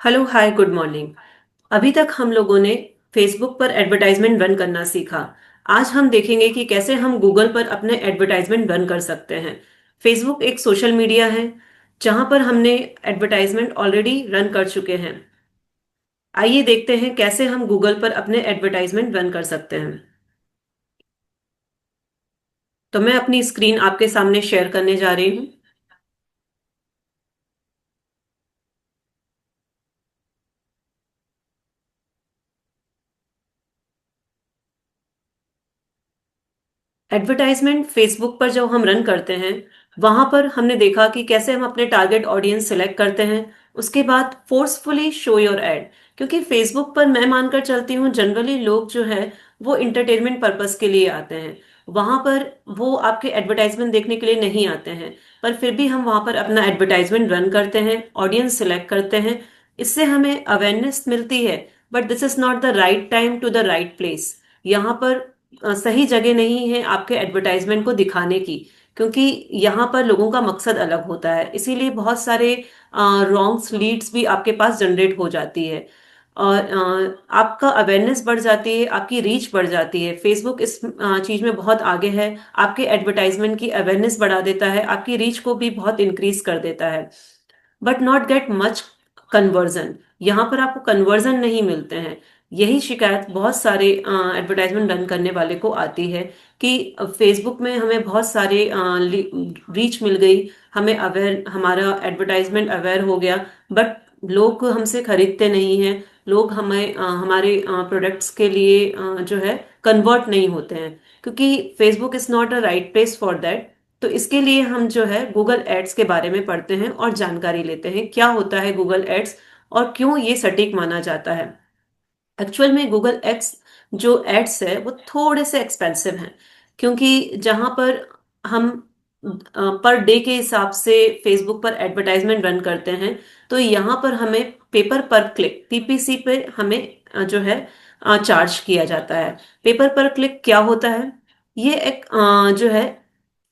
Hello hi good morning. अभी तक हम लोगों ने फेसबुक पर एडवर्टाइजमेंट रन करना सीखा। आज हम देखेंगे कि कैसे हम गूगल पर अपने एडवर्टाइजमेंट रन कर सकते हैं। फेसबुक एक सोशल मीडिया है जहां पर हमने एडवर्टाइजमेंट ऑलरेडी रन कर चुके हैं। आइए देखते हैं कैसे हम गूगल पर अपने एडवर्टाइजमेंट रन कर सकते हैं। तो मैं अपनी स्क्रीन आपके सामने शेयर करने जा रही हूँ। एडवर्टाइजमेंट फेसबुक पर जब हम रन करते हैं वहां पर हमने देखा कि कैसे हम अपने टारगेट ऑडियंस सेलेक्ट करते हैं। उसके बाद फोर्सफुली शो योर एड, क्योंकि फेसबुक पर मैं मानकर चलती हूँ जनरली लोग जो है वो इंटरटेनमेंट पर्पस के लिए आते हैं। वहां पर वो आपके एडवर्टाइजमेंट देखने के लिए नहीं आते हैं, पर फिर भी हम वहां पर अपना एडवर्टाइजमेंट रन करते हैं, ऑडियंस सेलेक्ट करते हैं। इससे हमें अवेयरनेस मिलती है, but this is not the right time to the right place. यहाँ पर सही जगह नहीं है आपके एडवर्टाइजमेंट को दिखाने की, क्योंकि यहाँ पर लोगों का मकसद अलग होता है। इसीलिए बहुत सारे रॉन्ग्स लीड्स भी आपके पास जनरेट हो जाती है और आपका अवेयरनेस बढ़ जाती है, आपकी रीच बढ़ जाती है। फेसबुक इस चीज में बहुत आगे है। आपके एडवर्टाइजमेंट की अवेयरनेस बढ़ा देता है, आपकी रीच को भी बहुत इंक्रीज कर देता है, but not get much conversion. यहाँ पर आपको कन्वर्जन नहीं मिलते हैं। यही शिकायत बहुत सारे एडवर्टाइजमेंट रन करने वाले को आती है कि फेसबुक में हमें बहुत सारे रीच मिल गई, हमें अवेयर, हमारा एडवर्टाइजमेंट अवेयर हो गया, बट लोग हमसे खरीदते नहीं हैं। लोग हमारे प्रोडक्ट्स के लिए जो है कन्वर्ट नहीं होते हैं, क्योंकि Facebook is not a right place for that. तो इसके लिए हम जो है गूगल एड्स के बारे में पढ़ते हैं और जानकारी लेते हैं क्या होता है गूगल एड्स और क्यों ये सटीक माना जाता है। एक्चुअल में गूगल एड्स जो एड्स है वो थोड़े से एक्सपेंसिव हैं, क्योंकि जहां पर हम पर डे के हिसाब से फेसबुक पर एडवर्टाइजमेंट रन करते हैं, तो यहाँ पर हमें पेपर पर क्लिक पीपीसी पे हमें जो है चार्ज किया जाता है। पेपर पर क्लिक क्या होता है? ये एक जो है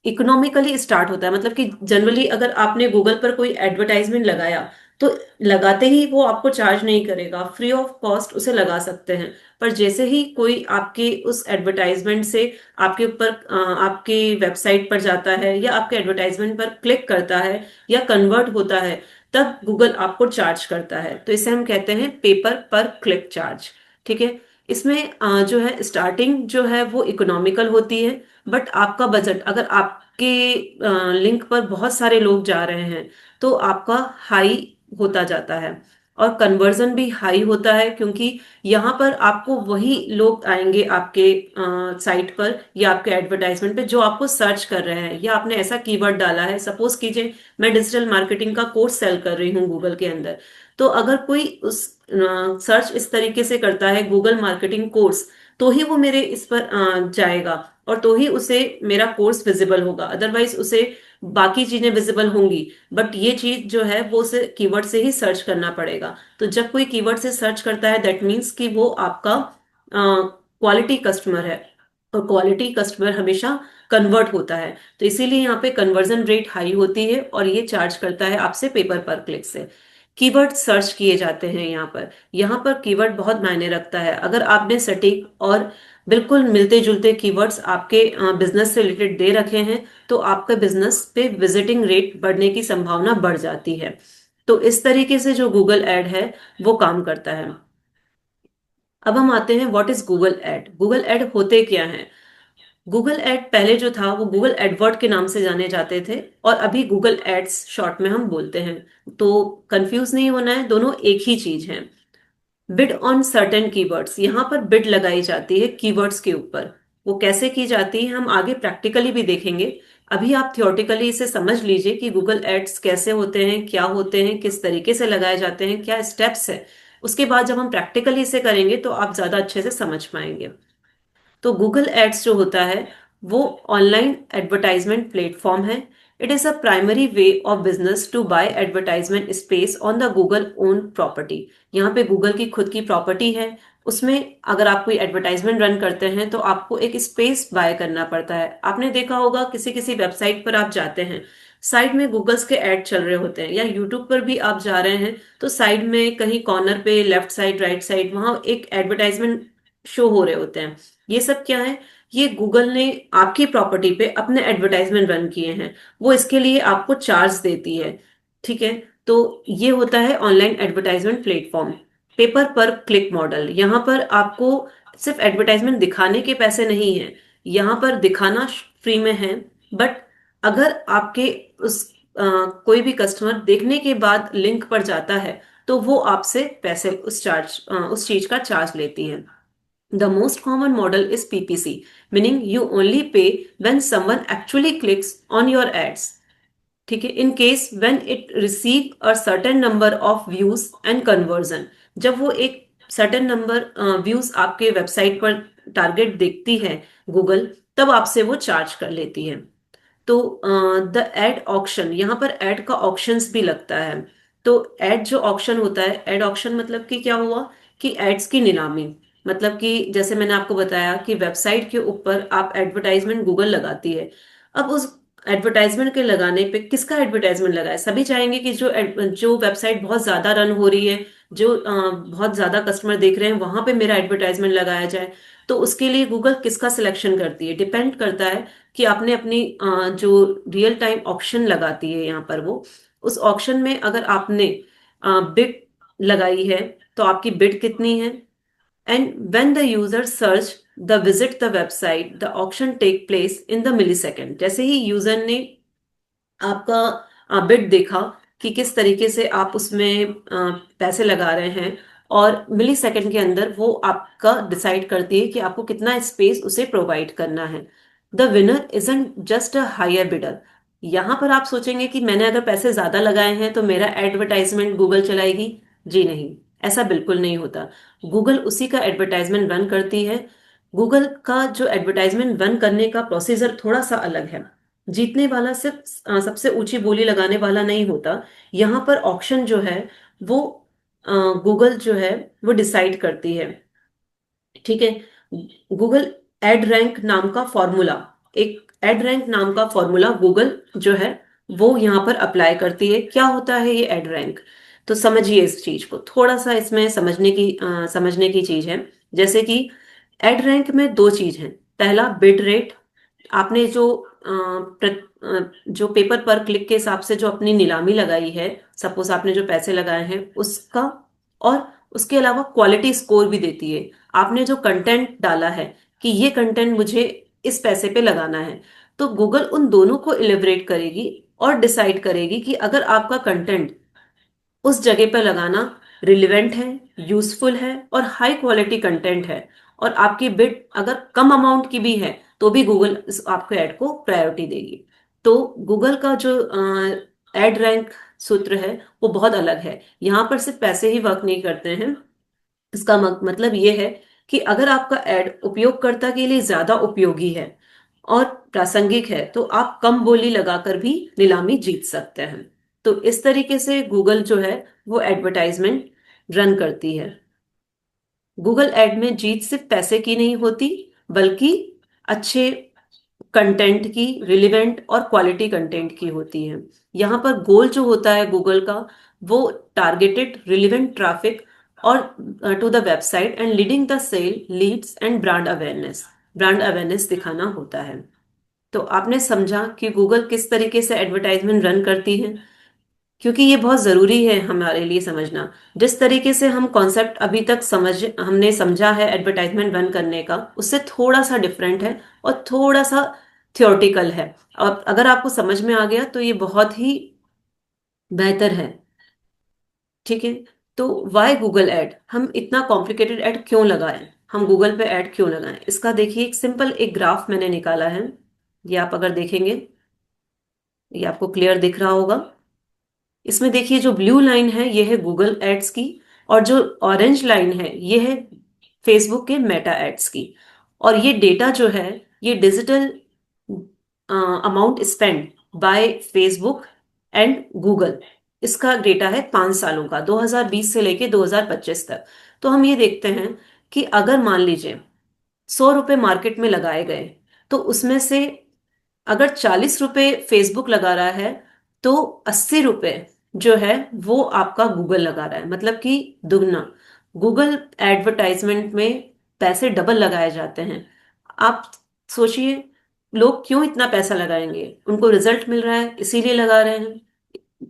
इकोनॉमिकली स्टार्ट होता है, मतलब कि जनरली अगर आपने गूगल पर कोई एडवर्टाइजमेंट लगाया तो लगाते ही वो आपको चार्ज नहीं करेगा, फ्री ऑफ कॉस्ट उसे लगा सकते हैं। पर जैसे ही कोई आपके उस एडवर्टाइजमेंट से आपके ऊपर आपकी वेबसाइट पर जाता है या आपके एडवर्टाइजमेंट पर क्लिक करता है या कन्वर्ट होता है, तब गूगल आपको चार्ज करता है। तो इसे हम कहते हैं पेपर पर क्लिक चार्ज। ठीक है। इसमें जो है स्टार्टिंग जो है वो इकोनॉमिकल होती है, बट आपका बजट, अगर आपके लिंक पर बहुत सारे लोग जा रहे हैं तो आपका हाई होता जाता है और कन्वर्जन भी हाई होता है, क्योंकि यहाँ पर आपको वही लोग आएंगे आपके साइट पर या आपके एडवर्टाइजमेंट पे जो आपको सर्च कर रहे हैं, या आपने ऐसा कीवर्ड डाला है। सपोज कीजिए मैं डिजिटल मार्केटिंग का कोर्स सेल कर रही हूँ गूगल के अंदर, तो अगर कोई उस सर्च इस तरीके से करता है गूगल मार्केटिंग कोर्स, तो ही वो मेरे इस पर जाएगा और तो ही उसे मेरा कोर्स विजिबल होगा, अदरवाइज उसे बाकी चीजें विजिबल होंगी। बट ये चीज जो है वो उसे कीवर्ड से ही सर्च करना पड़ेगा। तो जब कोई कीवर्ड से सर्च करता है दैट मीन्स कि वो आपका क्वालिटी कस्टमर है, और क्वालिटी कस्टमर हमेशा कन्वर्ट होता है। तो इसीलिए यहाँ पे कन्वर्जन रेट हाई होती है और ये चार्ज करता है आपसे पेपर पर क्लिक से। कीवर्ड सर्च किए जाते हैं यहाँ पर कीवर्ड बहुत मायने रखता है। अगर आपने सटीक और बिल्कुल मिलते जुलते कीवर्ड्स आपके बिजनेस से रिलेटेड दे रखे हैं, तो आपका बिजनेस पे विजिटिंग रेट बढ़ने की संभावना बढ़ जाती है। तो इस तरीके से जो गूगल एड है वो काम करता है। अब हम आते हैं what is Google ad. Google ad होते क्या हैं? गूगल एड पहले जो था वो गूगल एडवर्ड के नाम से जाने जाते थे, और अभी गूगल एड्स शॉर्ट में हम बोलते हैं। तो कंफ्यूज नहीं होना है, दोनों एक ही चीज है। बिड ऑन सर्टेन कीवर्ड्स, यहाँ पर बिड लगाई जाती है कीवर्ड्स के ऊपर। वो कैसे की जाती है हम आगे प्रैक्टिकली भी देखेंगे। अभी आप थियोरटिकली इसे समझ लीजिए कि गूगल एड्स कैसे होते हैं, क्या होते हैं, किस तरीके से लगाए जाते हैं, क्या स्टेप्स है। उसके बाद जब हम प्रैक्टिकली इसे करेंगे तो आप ज्यादा अच्छे से समझ पाएंगे। तो गूगल एड्स जो होता है वो ऑनलाइन एडवर्टाइजमेंट प्लेटफॉर्म है। It is a primary way of business to buy advertisement space on the Google own property. यहाँ पे गूगल की खुद की प्रॉपर्टी है। उसमें अगर आप कोई एडवर्टाइजमेंट रन करते हैं तो आपको एक स्पेस बाय करना पड़ता है। आपने देखा होगा किसी किसी वेबसाइट पर आप जाते हैं, साइड में गूगल्स के ऐड चल रहे होते हैं, या यूट्यूब पर भी आप जा रहे हैं तो साइड में कहीं कॉर्नर पे लेफ्ट साइड राइट साइड वहां एक एडवर्टाइजमेंट शो हो रहे होते हैं। ये सब क्या है? ये गूगल ने आपकी प्रॉपर्टी पे अपने एडवर्टाइजमेंट रन किए हैं, वो इसके लिए आपको चार्ज देती है। ठीक है। तो ये होता है ऑनलाइन एडवर्टाइजमेंट प्लेटफॉर्म। पेपर पर क्लिक मॉडल, यहाँ पर आपको सिर्फ एडवर्टाइजमेंट दिखाने के पैसे नहीं है, यहाँ पर दिखाना फ्री में है। बट अगर आपके उस कोई भी कस्टमर देखने के बाद लिंक पर जाता है तो वो आपसे पैसे उस चीज का चार्ज लेती है। The most common model is PPC, meaning you only pay when someone actually clicks on your ads. ठीक है। In case when it receive a certain number of views and conversion, जब वो एक सर्टेन नंबर व्यूज आपके website पर target देखती है Google, तब आपसे वो चार्ज कर लेती है। तो द एड ऑक्शन, यहाँ पर एड का ऑक्शंस भी लगता है। तो एड जो ऑक्शन होता है, एड ऑक्शन मतलब कि क्या हुआ कि एड्स की नीलामी, मतलब कि जैसे मैंने आपको बताया कि वेबसाइट के ऊपर आप एडवर्टाइजमेंट गूगल लगाती है। अब उस एडवर्टाइजमेंट के लगाने पे किसका एडवर्टाइजमेंट लगाए? सभी चाहेंगे कि जो वेबसाइट बहुत ज्यादा रन हो रही है, जो बहुत ज्यादा कस्टमर देख रहे हैं, वहां पे मेरा एडवर्टाइजमेंट लगाया जाए। तो उसके लिए गूगल किसका सिलेक्शन करती है, डिपेंड करता है कि आपने अपनी जो रियल टाइम ऑक्शन लगाती है यहाँ पर, वो उस ऑक्शन में अगर आपने बिड लगाई है तो आपकी बिड कितनी है। And when the user search the visit the website, the auction take place in the millisecond. जैसे ही यूजर ने आपका बिड देखा कि किस तरीके से आप उसमें पैसे लगा रहे हैं, और मिली सेकंड के अंदर वो आपका डिसाइड करती है कि आपको कितना स्पेस उसे प्रोवाइड करना है। The winner isn't just a higher bidder. यहां पर आप सोचेंगे कि मैंने अगर पैसे ज्यादा लगाए हैं तो मेरा एडवर्टाइजमेंट गूगल चलाएगी। जी नहीं, ऐसा बिल्कुल नहीं होता। गूगल उसी का एडवर्टाइजमेंट रन करती है। गूगल का जो एडवर्टाइजमेंट रन करने का प्रोसीजर थोड़ा सा अलग है। जीतने वाला सिर्फ सबसे ऊंची बोली लगाने वाला नहीं होता। यहाँ पर ऑक्शन जो है वो गूगल जो है वो डिसाइड करती है। ठीक है। गूगल एड रैंक नाम का फॉर्मूला, एक एड रैंक नाम का फॉर्मूला गूगल जो है वो यहाँ पर अप्लाई करती है। क्या होता है ये एड रैंक? तो समझिए इस चीज को थोड़ा सा, इसमें समझने की चीज है। जैसे कि एड रैंक में दो चीज हैं। पहला बिड रेट, आपने जो पेपर पर क्लिक के हिसाब से जो अपनी नीलामी लगाई है, सपोज आपने जो पैसे लगाए हैं उसका। और उसके अलावा क्वालिटी स्कोर भी देती है। आपने जो कंटेंट डाला है कि ये कंटेंट मुझे इस पैसे पे लगाना है, तो गूगल उन दोनों को इलिब्रेट करेगी और डिसाइड करेगी कि अगर आपका कंटेंट उस जगह पर लगाना रिलेवेंट है, यूजफुल है और हाई क्वालिटी कंटेंट है, और आपकी बिड अगर कम अमाउंट की भी है तो भी गूगल आपको ऐड को प्रायोरिटी देगी। तो गूगल का जो एड रैंक सूत्र है वो बहुत अलग है। यहाँ पर सिर्फ पैसे ही वर्क नहीं करते हैं। इसका मतलब ये है कि अगर आपका एड उपयोगकर्ता के लिए ज्यादा उपयोगी है और प्रासंगिक है तो आप कम बोली लगाकर भी नीलामी जीत सकते हैं। तो इस तरीके से गूगल जो है वो एडवर्टाइजमेंट रन करती है। गूगल एड में जीत सिर्फ पैसे की नहीं होती, बल्कि अच्छे कंटेंट की, रिलेवेंट और क्वालिटी कंटेंट की होती है। यहाँ पर गोल जो होता है गूगल का, वो टारगेटेड रिलेवेंट ट्रैफिक और to the website and leading the sale leads and brand awareness दिखाना होता है। तो आपने समझा कि गूगल किस तरीके से एडवर्टाइजमेंट रन करती है, क्योंकि ये बहुत जरूरी है हमारे लिए समझना। जिस तरीके से हम कॉन्सेप्ट अभी तक हमने समझा है एडवर्टाइजमेंट रन करने का, उससे थोड़ा सा डिफरेंट है और थोड़ा सा थियोरटिकल है। और अगर आपको समझ में आ गया तो ये बहुत ही बेहतर है। ठीक है। तो वाई गूगल एड, हम इतना कॉम्प्लिकेटेड एड क्यों लगाएं, हम गूगल पे एड क्यों लगाएं? इसका देखिए एक सिंपल एक ग्राफ मैंने निकाला है। ये आप अगर देखेंगे, ये आपको क्लियर दिख रहा होगा। इसमें देखिए जो ब्लू लाइन है ये है गूगल एड्स की, और जो ऑरेंज लाइन है ये है फेसबुक के मेटा एड्स की। और ये डेटा जो है ये digital amount spend by Facebook and Google, इसका डेटा है 5 सालों का, 2020 से लेके 2025 तक। तो हम ये देखते हैं कि अगर मान लीजिए 100 रुपए मार्केट में लगाए गए, तो उसमें से अगर 40 रुपए फेसबुक लगा रहा है तो 80 रुपए जो है वो आपका गूगल लगा रहा है, मतलब कि दुगना। गूगल एडवर्टाइजमेंट में पैसे डबल लगाए जाते हैं। आप सोचिए, लोग क्यों इतना पैसा लगाएंगे? उनको रिजल्ट मिल रहा है इसीलिए लगा रहे हैं।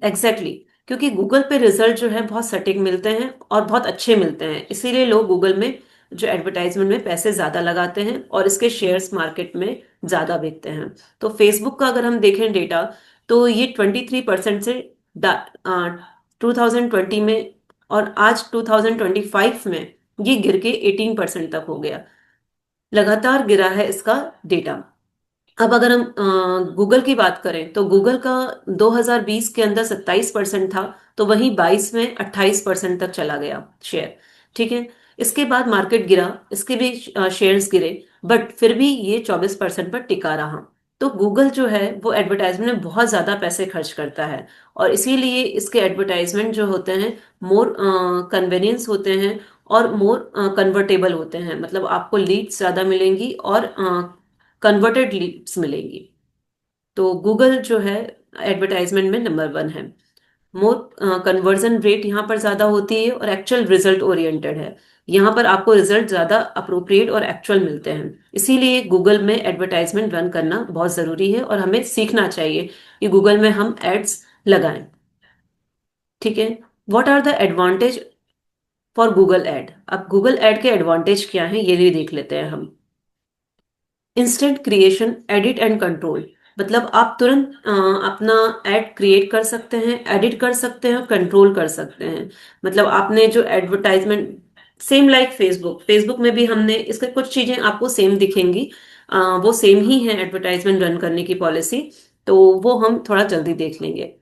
Exactly exactly. क्योंकि गूगल पे रिजल्ट जो है बहुत सटीक मिलते हैं और बहुत अच्छे मिलते हैं, इसीलिए लोग गूगल में जो एडवर्टाइजमेंट में पैसे ज्यादा लगाते हैं और इसके शेयर्स मार्केट में ज्यादा बिकते हैं। तो फेसबुक का अगर हम देखें डेटा, तो ये 23% से 2020 में, और आज 2025 में ये गिर के 18% तक हो गया। लगातार गिरा है इसका डेटा। अब अगर हम गूगल की बात करें, तो गूगल का 2020 के अंदर 27% था, तो वहीं 22 में 28% तक चला गया शेयर। ठीक है। इसके बाद मार्केट गिरा, इसके भी शेयर्स गिरे, बट फिर भी ये 24% पर टिका रहा। तो गूगल जो है वो एडवर्टाइजमेंट में बहुत ज्यादा पैसे खर्च करता है, और इसीलिए इसके एडवर्टाइजमेंट जो होते हैं मोर कन्वीनियंस होते हैं और मोर कन्वर्टेबल होते हैं, मतलब आपको लीड्स ज्यादा मिलेंगी और कन्वर्टेड लीड्स मिलेंगी। तो गूगल जो है एडवर्टाइजमेंट में नंबर 1 है। मोर कन्वर्जन रेट यहाँ पर ज्यादा होती है और एक्चुअल रिजल्ट ओरिएंटेड है। यहाँ पर आपको रिजल्ट ज्यादा अप्रोप्रिएट और एक्चुअल मिलते हैं, इसीलिए गूगल में एडवर्टाइजमेंट रन करना बहुत जरूरी है और हमें सीखना चाहिए कि गूगल में हम एड्स लगाएं। ठीक है। What are the advantage for Google ad? अब गूगल एड के एडवांटेज क्या हैं ये भी देख लेते हैं हम। Instant creation, edit and control, मतलब आप तुरंत अपना एड क्रिएट कर सकते हैं, एडिट कर सकते हैं और कंट्रोल कर सकते हैं। मतलब आपने जो advertisement, same like Facebook, Facebook में भी हमने इसके कुछ चीजें आपको सेम दिखेंगी, वो सेम ही है एडवर्टाइजमेंट रन करने की पॉलिसी। तो वो हम थोड़ा जल्दी देख लेंगे।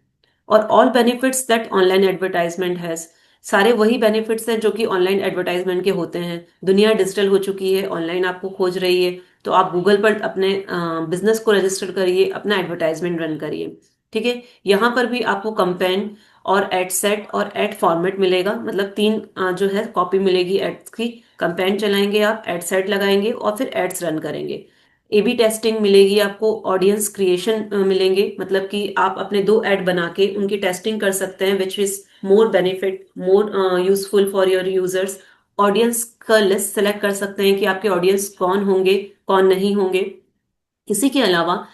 और all benefits that online advertisement has, सारे वही बेनिफिट्स हैं जो कि ऑनलाइन एडवर्टाइजमेंट के होते हैं। दुनिया डिजिटल हो चुकी है, ऑनलाइन आपको खोज रही है, तो आप गूगल पर अपने बिजनेस को रजिस्टर करिए, अपना एडवर्टाइजमेंट रन करिए। ठीक है। यहाँ पर भी आपको कंपेन और एड सेट और एड फॉर्मेट मिलेगा, मतलब 3 जो है कॉपी मिलेगी एड्स की। कंपेन चलाएंगे आप, एड सेट लगाएंगे और फिर एड्स रन करेंगे। एबी टेस्टिंग मिलेगी आपको, ऑडियंस क्रिएशन मिलेंगे, मतलब कि आप अपने 2 ऐड बना के उनकी टेस्टिंग कर सकते हैं, which is more benefit, more useful for your users. Audience का लिस्ट सेलेक्ट कर सकते हैं कि आपके ऑडियंस कौन होंगे, कौन नहीं होंगे। इसी के अलावा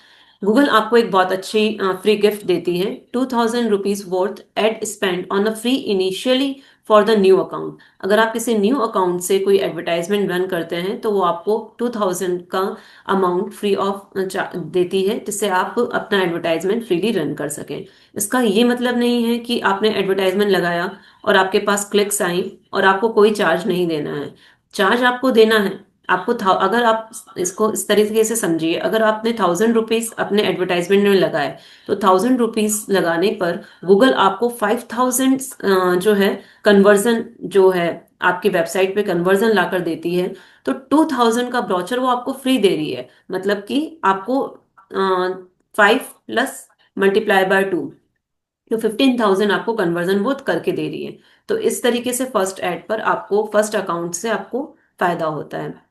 गूगल आपको एक बहुत अच्छी फ्री गिफ्ट देती है, ₹2000 worth ad spend on a free initially for the new account. अगर आप किसी न्यू अकाउंट से कोई एडवर्टाइजमेंट रन करते हैं तो वो आपको 2000 का अमाउंट फ्री ऑफ देती है, जिससे आप अपना एडवर्टाइजमेंट फ्रीली रन कर सकें। इसका ये मतलब नहीं है कि आपने एडवर्टाइजमेंट लगाया और आपके पास क्लिक्स आई और आपको कोई चार्ज नहीं देना है। चार्ज आपको देना है। आपको था, अगर आप इसको इस तरीके से समझिए, अगर आपने ₹1000 अपने एडवर्टाइजमेंट में लगाए, तो ₹1000 लगाने पर गूगल आपको 5000 जो है कन्वर्जन जो है आपकी वेबसाइट पे कन्वर्जन लाकर देती है। तो 2000 का ब्रोचर वो आपको फ्री दे रही है, मतलब कि आपको 5 प्लस × 2 तो 15,000 आपको कन्वर्जन वो करके दे रही है। तो इस तरीके से फर्स्ट एड पर आपको, फर्स्ट अकाउंट से आपको फायदा होता है।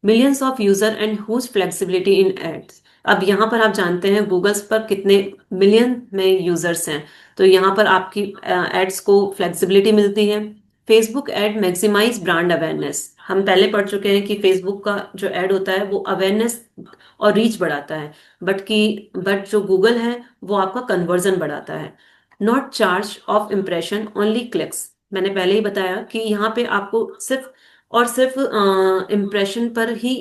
Millions of user and huge flexibility in ads. अब यहाँ पर आप जानते हैं गूगल्स पर कितने मिलियन में यूजर्स हैं, तो यहाँ पर आपकी एड्स को फ्लेक्सिबिलिटी मिलती है। Facebook ad maximize brand awareness, हम पहले पढ़ चुके हैं कि फेसबुक का जो एड होता है वो अवेयरनेस और रीच बढ़ाता है, बट जो गूगल है वो आपका कन्वर्जन बढ़ाता है। Not charge of impression only clicks, मैंने पहले ही बताया कि यहाँ पे आपको सिर्फ और सिर्फ इम्प्रेशन पर ही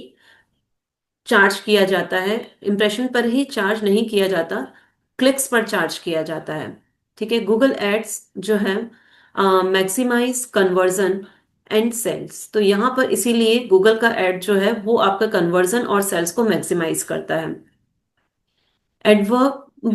चार्ज किया जाता है। इम्प्रेशन पर ही चार्ज नहीं किया जाता, क्लिक्स पर चार्ज किया जाता है। ठीक है। गूगल एड्स जो है मैक्सिमाइज कन्वर्जन एंड सेल्स, तो यहाँ पर इसीलिए गूगल का एड जो है वो आपका कन्वर्जन और सेल्स को मैक्सिमाइज करता है। Adverb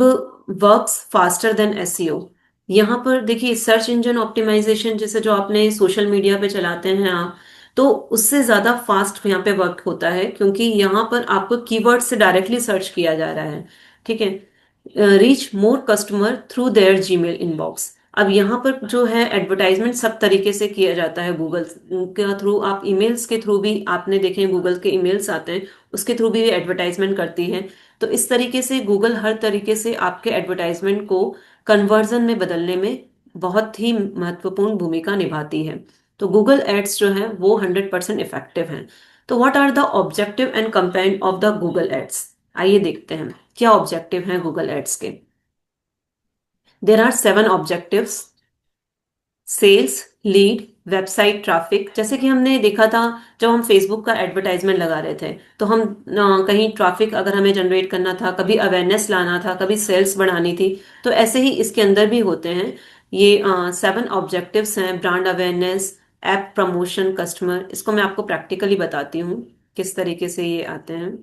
works faster than SEO. यहाँ पर देखिए सर्च इंजन ऑप्टिमाइजेशन, जैसे जो आपने सोशल मीडिया पे चलाते हैं आप, तो उससे ज्यादा फास्ट यहाँ पे वर्क होता है, क्योंकि यहाँ पर आपको कीवर्ड से डायरेक्टली सर्च किया जा रहा है। ठीक है। Reach more customer through their Gmail inbox. अब यहाँ पर जो है एडवर्टाइजमेंट सब तरीके से किया जाता है गूगल के थ्रू। आप ईमेल्स के थ्रू भी, आपने देखे गूगल के ईमेल्स आते हैं, उसके थ्रू भी एडवर्टाइजमेंट करती है। तो इस तरीके से गूगल हर तरीके से आपके एडवर्टाइजमेंट को कन्वर्जन में बदलने में बहुत ही महत्वपूर्ण भूमिका निभाती है। तो गूगल एड्स जो है वो 100% इफेक्टिव हैं। तो what are the objective and campaign of the Google ads? आइए देखते हैं क्या ऑब्जेक्टिव हैं गूगल एड्स के। There are 7 objectives: sales, lead, website traffic. जैसे कि हमने देखा था जब हम फेसबुक का एडवर्टाइजमेंट लगा रहे थे, तो हम कहीं ट्रैफिक अगर हमें जनरेट करना था, कभी अवेयरनेस लाना था, कभी सेल्स बढ़ानी थी, तो ऐसे ही इसके अंदर भी होते हैं। ये 7 ऑब्जेक्टिव्स हैं: brand awareness, app promotion, customer. इसको मैं आपको प्रैक्टिकली बताती हूँ किस तरीके से ये आते हैं।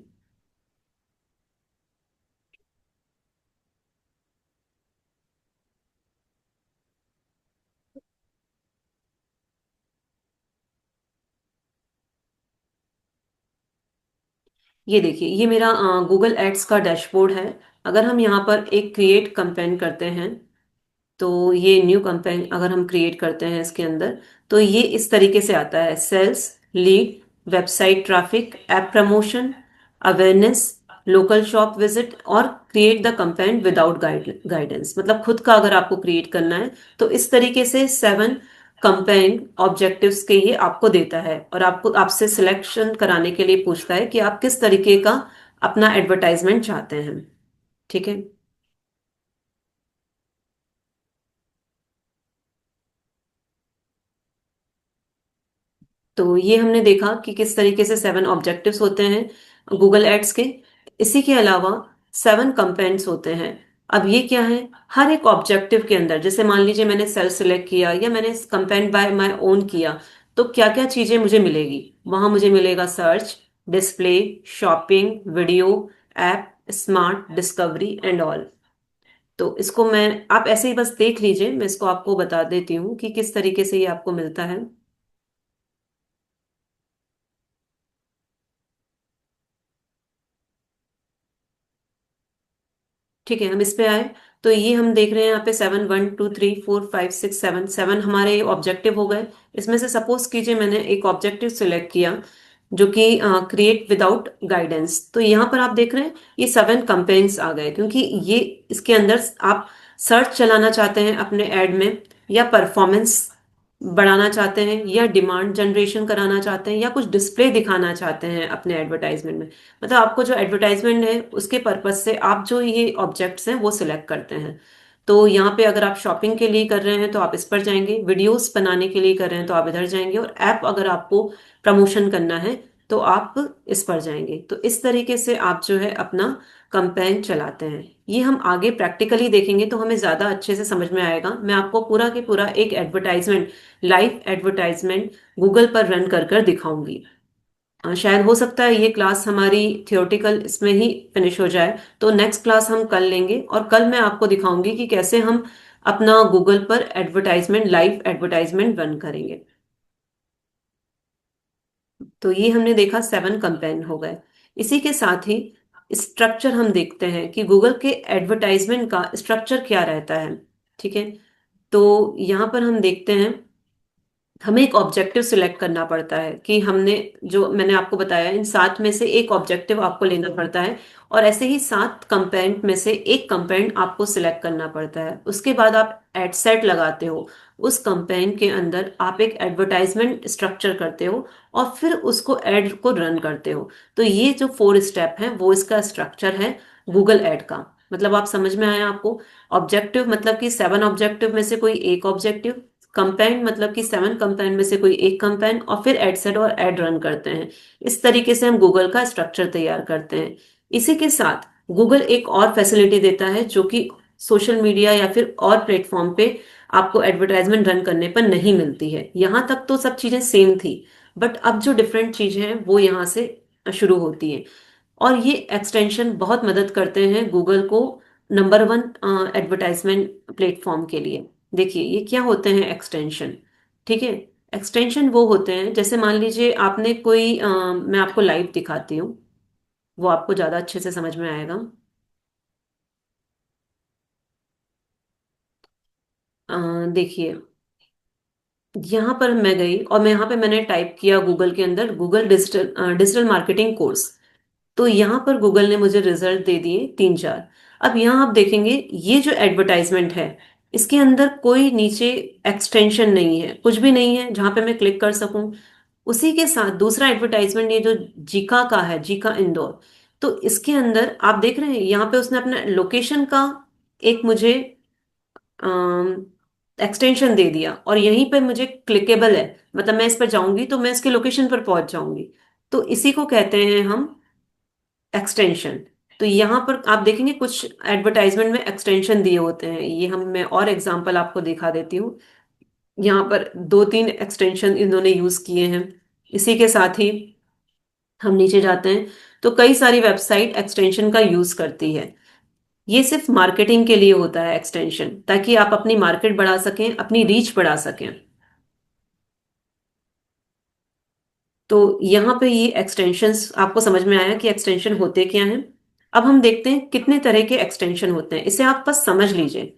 ये देखिए, ये मेरा गूगल एड्स का डैशबोर्ड है। अगर हम यहाँ पर एक क्रिएट कैंपेन करते हैं, तो ये न्यू कैंपेन अगर हम क्रिएट करते हैं इसके अंदर, तो ये इस तरीके से आता है: sales, lead, website traffic, app promotion, awareness, local shop visit और create the campaign without guidance. मतलब खुद का अगर आपको क्रिएट करना है, तो इस तरीके से 7 कैंपेन ऑब्जेक्टिव्स के ये आपको देता है और आपको आपसे सिलेक्शन कराने के लिए पूछता है कि आप किस तरीके का अपना एडवर्टाइजमेंट चाहते हैं। ठीक है। तो ये हमने देखा कि किस तरीके से 7 ऑब्जेक्टिव्स होते हैं गूगल एड्स के। इसी के अलावा 7 कंपेंट्स होते हैं। अब ये क्या है? हर एक ऑब्जेक्टिव के अंदर, जैसे मान लीजिए मैंने सेल सिलेक्ट किया या मैंने कंपेंट बाय माय ओन किया, तो क्या क्या चीजें मुझे मिलेगी? वहां मुझे मिलेगा search, display, shopping, video, app, smart, discovery and all. तो इसको मैं, आप ऐसे ही बस देख लीजिए, मैं इसको आपको बता देती हूँ कि किस तरीके से ये आपको मिलता है। ठीक है, हम इस पे आए। तो ये हम देख रहे हैं यहाँ पे 7, 1, 2, 3, 4, 5, 6, 7, 7 हमारे ऑब्जेक्टिव हो गए। इसमें से सपोज कीजिए मैंने एक ऑब्जेक्टिव सिलेक्ट किया जो कि क्रिएट विदाउट गाइडेंस। तो यहाँ पर आप देख रहे हैं ये 7 कंपेन्स आ गए, क्योंकि ये इसके अंदर आप सर्च चलाना चाहते हैं अपने ऐड में, या परफॉर्मेंस बढ़ाना चाहते हैं, या डिमांड जनरेशन कराना चाहते हैं, या कुछ डिस्प्ले दिखाना चाहते हैं अपने एडवर्टाइजमेंट में। मतलब आपको जो एडवर्टाइजमेंट है उसके पर्पज से आप जो ये ऑब्जेक्ट्स हैं वो सिलेक्ट करते हैं। तो यहाँ पे अगर आप शॉपिंग के लिए कर रहे हैं तो आप इस पर जाएंगे, वीडियोस बनाने के लिए कर रहे हैं तो आप इधर जाएंगे, और ऐप अगर आपको प्रमोशन करना है तो आप इस पर जाएंगे। तो इस तरीके से आप जो है अपना कंपेन चलाते हैं। ये हम आगे प्रैक्टिकली देखेंगे तो हमें ज्यादा अच्छे से समझ में आएगा। मैं आपको पूरा के पूरा एक एडवर्टाइजमेंट, लाइव एडवर्टाइजमेंट गूगल पर रन कर कर दिखाऊंगी। शायद हो सकता है ये क्लास हमारी थियोरेटिकल इसमें ही फिनिश हो जाए, तो नेक्स्ट क्लास हम कल लेंगे और कल मैं आपको दिखाऊंगी कि कैसे हम अपना गूगल पर एडवर्टाइजमेंट, लाइव एडवर्टाइजमेंट रन करेंगे। तो ये हमने देखा 7 कंपेन हो गए। इसी के साथ ही स्ट्रक्चर हम देखते हैं कि गूगल के एडवर्टाइजमेंट का स्ट्रक्चर क्या रहता है। ठीक है। तो यहाँ पर हम देखते हैं हमें एक ऑब्जेक्टिव सिलेक्ट करना पड़ता है कि हमने, जो मैंने आपको बताया, इन 7 में से एक ऑब्जेक्टिव आपको लेना पड़ता है, और ऐसे ही 7 कंपेंट में से एक कंपेंट आपको सिलेक्ट करना पड़ता है। उसके बाद आप एड सेट लगाते हो, उस कंपेंट के अंदर आप एक एडवर्टाइजमेंट स्ट्रक्चर करते हो और फिर उसको एड को रन करते हो। तो ये जो 4 स्टेप है वो इसका स्ट्रक्चर है गूगल एड का। मतलब आप समझ में आया आपको? ऑब्जेक्टिव मतलब कि 7 ऑब्जेक्टिव में से कोई एक ऑब्जेक्टिव, कंपेंड मतलब कि 7 कंपेंड में से कोई एक कंपेंड, और फिर एड सेट और एड रन करते हैं। इस तरीके से हम गूगल का स्ट्रक्चर तैयार करते हैं। इसी के साथ गूगल एक और फैसिलिटी देता है जो कि सोशल मीडिया या फिर और प्लेटफॉर्म पे आपको एडवर्टाइजमेंट रन करने पर नहीं मिलती है। यहाँ तक तो सब चीजें सेम थी, बट अब जो डिफरेंट चीजें हैं वो यहाँ से शुरू होती हैं। और ये एक्सटेंशन बहुत मदद करते हैं गूगल को नंबर 1 एडवर्टाइजमेंट प्लेटफॉर्म के लिए। देखिए ये क्या होते हैं एक्सटेंशन। ठीक है। एक्सटेंशन वो होते हैं, जैसे मान लीजिए आपने कोई मैं आपको लाइव दिखाती हूँ, वो आपको ज्यादा अच्छे से समझ में आएगा। देखिए, यहाँ पर मैं गई और मैं यहाँ पे मैंने टाइप किया गूगल के अंदर, Google digital digital marketing course. तो यहाँ पर गूगल ने मुझे रिजल्ट दे दिए तीन चार। अब यहाँ आप देखेंगे, ये जो एडवर्टाइजमेंट है, इसके अंदर कोई नीचे एक्सटेंशन नहीं है, कुछ भी नहीं है जहां पे मैं क्लिक कर सकूं। उसी के साथ दूसरा एडवर्टाइजमेंट, ये जो जीका का है, जीका इंदौर, तो इसके अंदर आप देख रहे हैं यहाँ पे उसने अपना लोकेशन का एक मुझे एक्सटेंशन दे दिया, और यहीं पे मुझे क्लिकेबल है, मतलब मैं इस पर जाऊंगी तो मैं इसके लोकेशन पर पहुंच जाऊंगी। तो इसी को कहते हैं हम एक्सटेंशन। तो यहाँ पर आप देखेंगे कुछ एडवर्टाइजमेंट में एक्सटेंशन दिए होते हैं, ये हम मैं और एग्जांपल आपको दिखा देती हूँ। यहाँ पर दो तीन एक्सटेंशन इन्होंने यूज किए हैं। इसी के साथ ही हम नीचे जाते हैं तो कई सारी वेबसाइट एक्सटेंशन का यूज करती है। ये सिर्फ मार्केटिंग के लिए होता है एक्सटेंशन, ताकि आप अपनी मार्केट बढ़ा सकें, अपनी रीच बढ़ा सकें। तो यहाँ पे ये एक्सटेंशंस आपको समझ में आया कि एक्सटेंशन होते क्या हैं। अब हम देखते हैं कितने तरह के एक्सटेंशन होते हैं, इसे आप बस समझ लीजिए।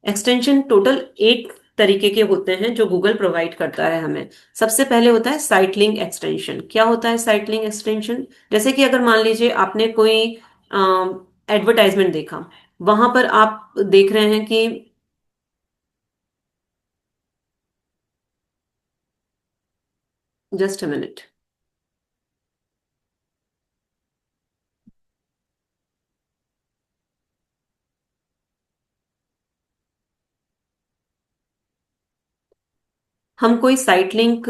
एक्सटेंशन टोटल 8 तरीके के होते हैं जो गूगल प्रोवाइड करता है हमें। सबसे पहले होता है साइट लिंक एक्सटेंशन। क्या होता है साइट लिंक एक्सटेंशन? जैसे कि अगर मान लीजिए आपने कोई एडवर्टाइजमेंट देखा, वहां पर आप देख रहे हैं कि, जस्ट अ मिनट, हम कोई साइट लिंक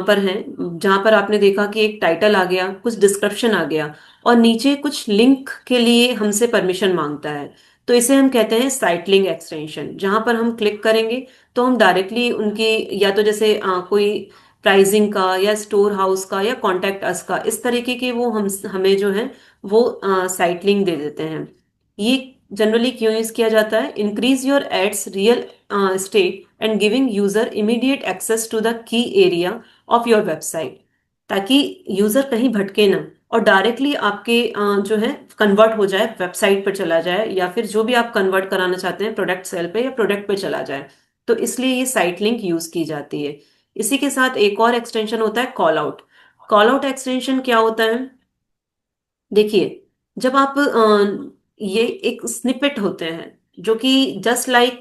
पर हैं जहां पर आपने देखा कि एक टाइटल आ गया, कुछ डिस्क्रिप्शन आ गया, और नीचे कुछ लिंक के लिए हमसे परमिशन मांगता है। तो इसे हम कहते हैं साइट लिंक एक्सटेंशन। जहां पर हम क्लिक करेंगे तो हम डायरेक्टली उनकी, या तो जैसे कोई प्राइसिंग का या स्टोर हाउस का या कॉन्टेक्ट अस का, इस तरीके के वो हम हमें जो है वो साइट लिंक दे देते हैं। ये जनरली क्यों यूज किया जाता है? Increase your ads real state and giving user immediate access to the key area of your website, ताकि यूजर कहीं भटके ना और डायरेक्टली आपके जो है कन्वर्ट हो जाए, वेबसाइट पर चला जाए, या फिर जो भी आप कन्वर्ट कराना चाहते हैं प्रोडक्ट सेल पे या प्रोडक्ट पे चला जाए। तो इसलिए ये साइट लिंक यूज की जाती है। इसी के साथ एक और एक्सटेंशन होता है call out. Call out extension क्या होता है? देखिए, जब आप ये एक स्निपेट होते हैं जो कि जस्ट लाइक,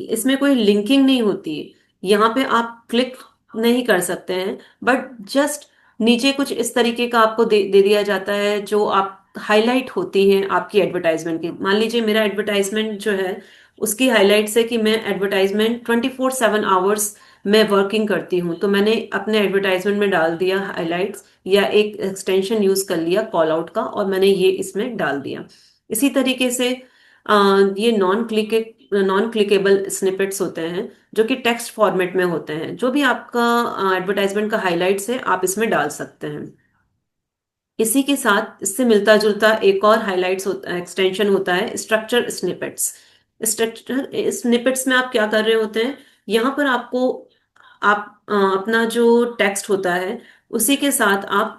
इसमें कोई लिंकिंग नहीं होती है, यहाँ पे आप क्लिक नहीं कर सकते हैं, बट जस्ट नीचे कुछ इस तरीके का आपको दे दिया जाता है जो आप हाईलाइट होती हैं आपकी एडवर्टाइजमेंट की। मान लीजिए मेरा एडवर्टाइजमेंट जो है उसकी हाईलाइट्स है कि मैं एडवर्टाइजमेंट 24/7 आवर्स मैं वर्किंग करती हूँ, तो मैंने अपने एडवर्टाइजमेंट में डाल दिया हाईलाइट्स, या एक एक्सटेंशन यूज कर लिया कॉल आउट का और मैंने ये इसमें डाल दिया। इसी तरीके से ये नॉन क्लिकेबल स्निपेट्स होते हैं जो कि टेक्स्ट फॉर्मेट में होते हैं। जो भी आपका एडवर्टाइजमेंट का हाईलाइट्स है आप इसमें डाल सकते हैं। इसी के साथ इससे मिलता जुलता एक और हाइलाइट्स होता एक्सटेंशन होता है स्ट्रक्चर स्निपेट्स। स्ट्रक्चर स्निपेट्स में आप क्या कर रहे होते हैं? यहाँ पर आपको आप अपना जो टेक्स्ट होता है उसी के साथ आप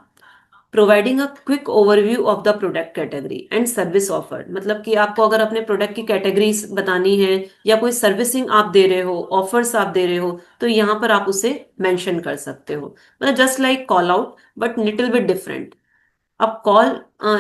providing a quick overview of the product category and service offer, मतलब कि आपको अगर अपने प्रोडक्ट की कैटेगरीज बतानी है या कोई सर्विसिंग आप दे रहे हो, ऑफर्स आप दे रहे हो, तो यहाँ पर आप उसे मेंशन कर सकते हो। मतलब just like call out but little bit different. अब कॉल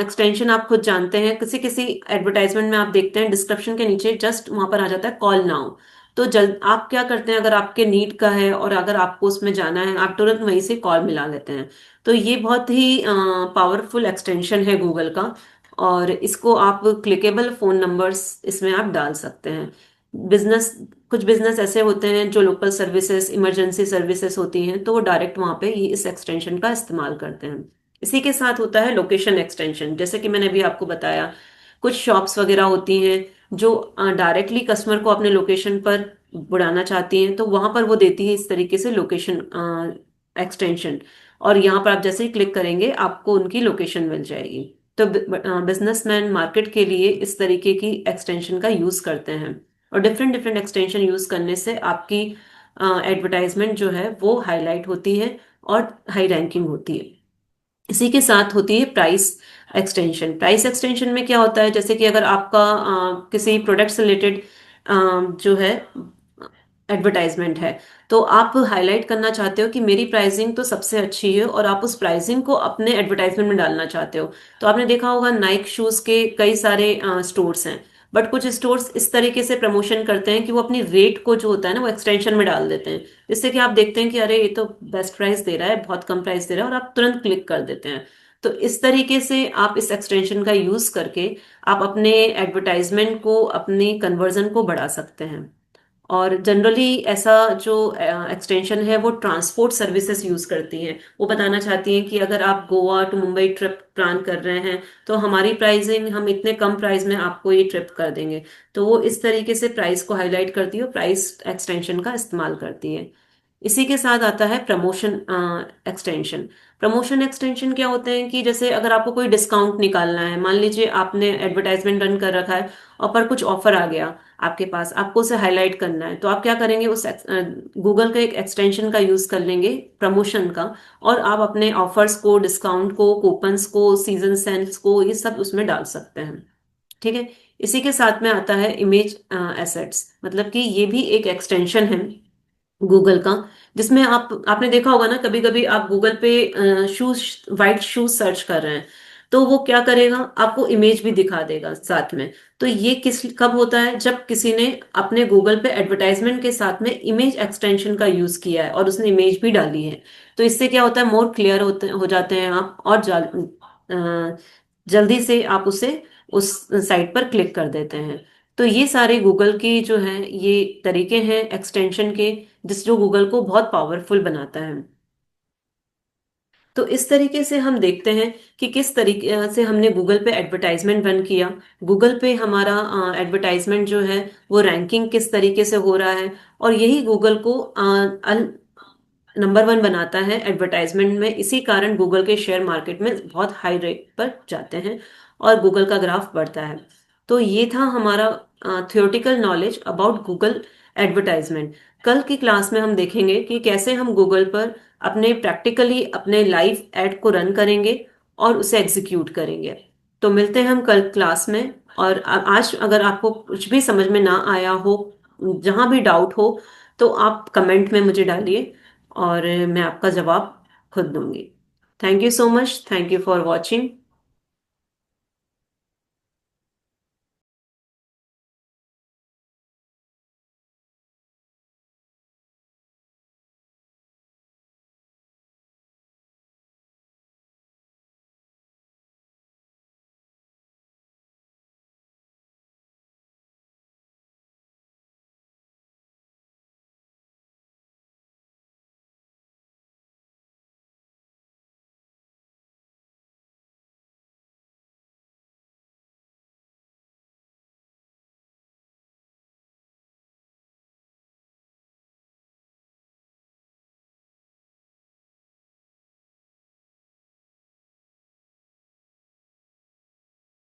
एक्सटेंशन आप खुद जानते हैं, किसी किसी एडवर्टाइजमेंट में आप देखते हैं डिस्क्रिप्शन के नीचे जस्ट वहां पर आ जाता है कॉल नाउ। तो जल्द आप क्या करते हैं, अगर आपके नीड का है और अगर आपको उसमें जाना है, आप तुरंत वहीं से कॉल मिला लेते हैं। तो ये बहुत ही पावरफुल एक्सटेंशन है गूगल का, और इसको आप क्लिकेबल फोन नंबर्स इसमें आप डाल सकते हैं। बिजनेस कुछ बिजनेस ऐसे होते हैं जो लोकल सर्विसेज, इमरजेंसी सर्विसेज होती हैं, तो वो डायरेक्ट वहां पे ये इस एक्सटेंशन का इस्तेमाल करते हैं। इसी के साथ होता है लोकेशन एक्सटेंशन। जैसे कि मैंने अभी आपको बताया, कुछ शॉप्स वगैरह होती हैं जो डायरेक्टली कस्टमर को अपने लोकेशन पर बुलाना चाहती हैं, तो वहां पर वो देती है इस तरीके से लोकेशन एक्सटेंशन, और यहाँ पर आप जैसे ही क्लिक करेंगे आपको उनकी लोकेशन मिल जाएगी। तो बिजनेसमैन मार्केट के लिए इस तरीके की एक्सटेंशन का यूज करते हैं, और डिफरेंट डिफरेंट एक्सटेंशन यूज करने से आपकी एडवर्टाइजमेंट जो है वो हाईलाइट होती है और हाई रैंकिंग होती है। इसी के साथ होती है प्राइस एक्सटेंशन। प्राइस एक्सटेंशन में क्या होता है, जैसे कि अगर आपका किसी प्रोडक्ट से रिलेटेड जो है एडवर्टाइजमेंट है, तो आप हाईलाइट करना चाहते हो कि मेरी प्राइसिंग तो सबसे अच्छी है और आप उस प्राइसिंग को अपने एडवर्टाइजमेंट में डालना चाहते हो। तो आपने देखा होगा नाइक शूज के कई सारे स्टोर्स हैं, बट कुछ स्टोर्स इस तरीके से प्रमोशन करते हैं कि वो अपनी रेट को जो होता है ना वो एक्सटेंशन में डाल देते हैं, जिससे कि आप देखते हैं कि अरे ये तो बेस्ट प्राइस दे रहा है, बहुत कम प्राइस दे रहा है, और आप तुरंत क्लिक कर देते हैं। तो इस तरीके से आप इस एक्सटेंशन का यूज करके आप अपने एडवर्टाइजमेंट को, अपनी कन्वर्जन को बढ़ा सकते हैं। और जनरली ऐसा जो एक्सटेंशन है वो ट्रांसपोर्ट सर्विसेज यूज करती हैं। वो बताना चाहती हैं कि अगर आप Goa to Mumbai trip plan कर रहे हैं तो हमारी प्राइसिंग, हम इतने कम प्राइस में आपको ये ट्रिप कर देंगे। तो वो इस तरीके से प्राइस को हाईलाइट करती है और प्राइस एक्सटेंशन का इस्तेमाल करती है। इसी के साथ आता है प्रमोशन एक्सटेंशन। प्रमोशन एक्सटेंशन क्या होते हैं कि जैसे अगर आपको कोई डिस्काउंट निकालना है, मान लीजिए आपने एडवर्टाइजमेंट रन कर रखा है और पर कुछ ऑफर आ गया आपके पास, आपको उसे हाईलाइट करना है, तो आप क्या करेंगे, उस गूगल का एक एक्सटेंशन का यूज कर लेंगे प्रमोशन का, और आप अपने ऑफर्स को, डिस्काउंट को, कूपन्स को, सीजन सेल्स को, ये सब उसमें डाल सकते हैं। ठीक है। इसी के साथ में आता है इमेज एसेट्स, मतलब कि ये भी एक एक्सटेंशन है गूगल का, जिसमें आपने देखा होगा ना, कभी कभी आप गूगल पे शूज, वाइट शूज सर्च कर रहे हैं, तो वो क्या करेगा, आपको इमेज भी दिखा देगा साथ में। तो ये किस कब होता है, जब किसी ने अपने गूगल पे एडवर्टाइजमेंट के साथ में इमेज एक्सटेंशन का यूज किया है और उसने इमेज भी डाली है। तो इससे क्या होता है, मोर क्लियर होते हो जाते हैं आप, और जल्दी से आप उसे उस साइट पर क्लिक कर देते हैं। तो ये सारे गूगल की जो हैं ये तरीके हैं एक्सटेंशन के, जिस जो गूगल को बहुत पावरफुल बनाता है। तो इस तरीके से हम देखते हैं कि किस तरीके से हमने गूगल पे एडवर्टाइजमेंट रन किया, गूगल पे हमारा एडवर्टाइजमेंट जो है वो रैंकिंग किस तरीके से हो रहा है, और यही गूगल को नंबर वन बनाता है एडवर्टाइजमेंट में। इसी कारण गूगल के शेयर मार्केट में बहुत हाई रेट पर जाते हैं और गूगल का ग्राफ बढ़ता है। तो ये था हमारा theoretical knowledge about Google advertisement. कल की क्लास में हम देखेंगे कि कैसे हम गूगल पर अपने प्रैक्टिकली अपने लाइव एड को रन करेंगे और उसे एग्जीक्यूट करेंगे। तो मिलते हैं हम कल क्लास में। और आज अगर आपको कुछ भी समझ में ना आया हो, जहां भी डाउट हो, तो आप कमेंट में मुझे डालिए और मैं आपका जवाब खुद दूंगी। Thank you so much, thank you for watching.